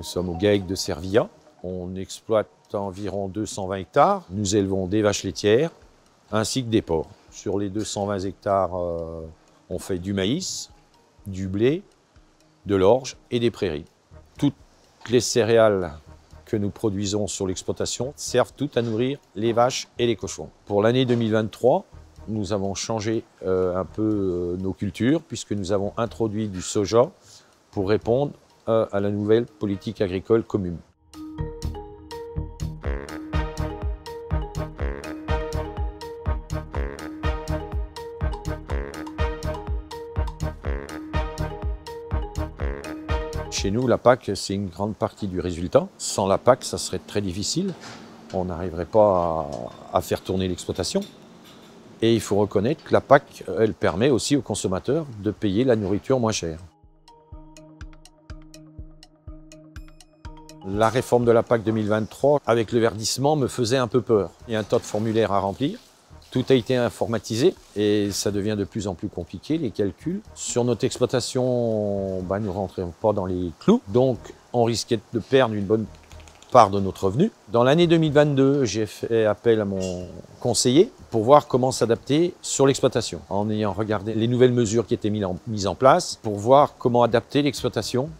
sommes au GAEC de Servia. On exploite environ 220 hectares. Nous élevons des vaches laitières ainsi que des porcs. Sur les 220 hectares, on fait du maïs, du blé, de l'orge et des prairies. Toutes les céréales que nous produisons sur l'exploitation servent toutes à nourrir les vaches et les cochons. Pour l'année 2023, nous avons changé un peu nos cultures puisque nous avons introduit du soja pour répondre à la nouvelle politique agricole commune. Chez nous, la PAC, c'est une grande partie du résultat. Sans la PAC, ça serait très difficile. On n'arriverait pas à faire tourner l'exploitation. Et il faut reconnaître que la PAC, elle permet aussi aux consommateurs de payer la nourriture moins chère. La réforme de la PAC 2023, avec le verdissement, me faisait un peu peur. Il y a un tas de formulaires à remplir. Tout a été informatisé et ça devient de plus en plus compliqué, les calculs. Sur notre exploitation, nous ne rentrions pas dans les clous, donc on risquait de perdre une bonne part de notre revenu. Dans l'année 2022, j'ai fait appel à mon conseiller pour voir comment s'adapter sur l'exploitation, en ayant regardé les nouvelles mesures qui étaient mises en place, pour voir comment adapter l'exploitation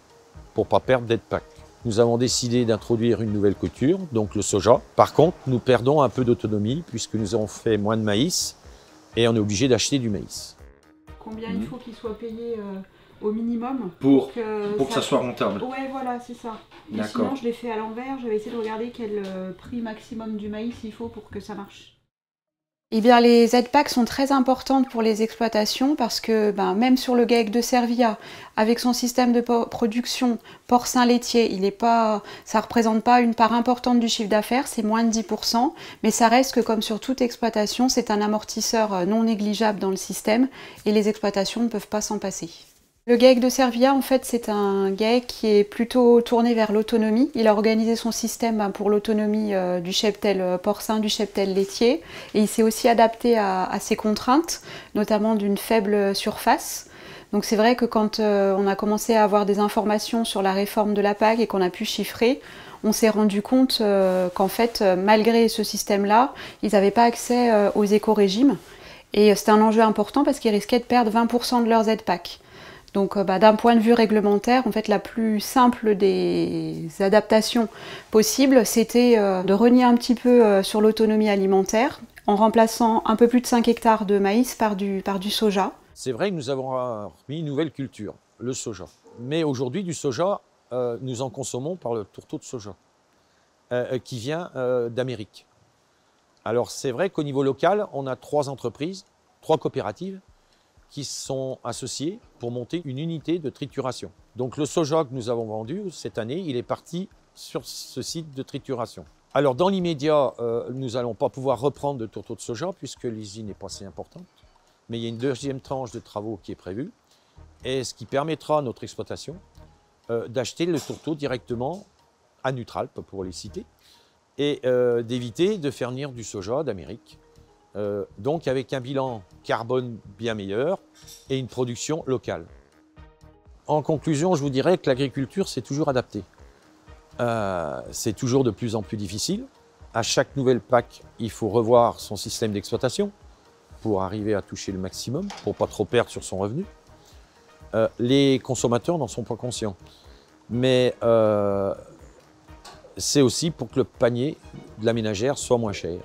pour ne pas perdre d'aide PAC. Nous avons décidé d'introduire une nouvelle culture, donc le soja. Par contre, nous perdons un peu d'autonomie puisque nous avons fait moins de maïs et on est obligé d'acheter du maïs. Combien il faut qu'il soit payé au minimum pour que ça soit rentable? Ouais, voilà, c'est ça. Et sinon, je l'ai fait à l'envers. J'avais essayé de regarder quel prix maximum du maïs il faut pour que ça marche. Eh bien, les aides PAC sont très importantes pour les exploitations parce que même sur le GAEC de Servia, avec son système de production porcin laitier, ça ne représente pas une part importante du chiffre d'affaires, c'est moins de 10%, mais ça reste que comme sur toute exploitation, c'est un amortisseur non négligeable dans le système et les exploitations ne peuvent pas s'en passer. Le GAEC de Servia, en fait, c'est un GAEC qui est plutôt tourné vers l'autonomie. Il a organisé son système pour l'autonomie du cheptel porcin, du cheptel laitier. Et il s'est aussi adapté à ses contraintes, notamment d'une faible surface. Donc c'est vrai que quand on a commencé à avoir des informations sur la réforme de la PAC et qu'on a pu chiffrer, on s'est rendu compte qu'en fait, malgré ce système-là, ils n'avaient pas accès aux éco-régimes. Et c'était un enjeu important parce qu'ils risquaient de perdre 20% de leurs aides PAC. Donc d'un point de vue réglementaire, en fait, la plus simple des adaptations possibles, c'était de renier un petit peu sur l'autonomie alimentaire en remplaçant un peu plus de 5 hectares de maïs par du soja. C'est vrai que nous avons remis une nouvelle culture, le soja. Mais aujourd'hui, du soja, nous en consommons par le tourteau de soja, qui vient d'Amérique. Alors c'est vrai qu'au niveau local, on a 3 entreprises, 3 coopératives, qui sont associés pour monter une unité de trituration. Donc le soja que nous avons vendu cette année, il est parti sur ce site de trituration. Alors dans l'immédiat, nous n'allons pas pouvoir reprendre de tourteau de soja puisque l'usine n'est pas si importante. Mais il y a une deuxième tranche de travaux qui est prévue et ce qui permettra à notre exploitation d'acheter le tourteau directement à Nutralp, pour les citer, et d'éviter de faire venir du soja d'Amérique. Donc avec un bilan carbone bien meilleur et une production locale. En conclusion, je vous dirais que l'agriculture s'est toujours adaptée. C'est toujours de plus en plus difficile. À chaque nouvelle PAC, il faut revoir son système d'exploitation pour arriver à toucher le maximum, pour ne pas trop perdre sur son revenu. Les consommateurs n'en sont pas conscients. Mais c'est aussi pour que le panier de la ménagère soit moins cher.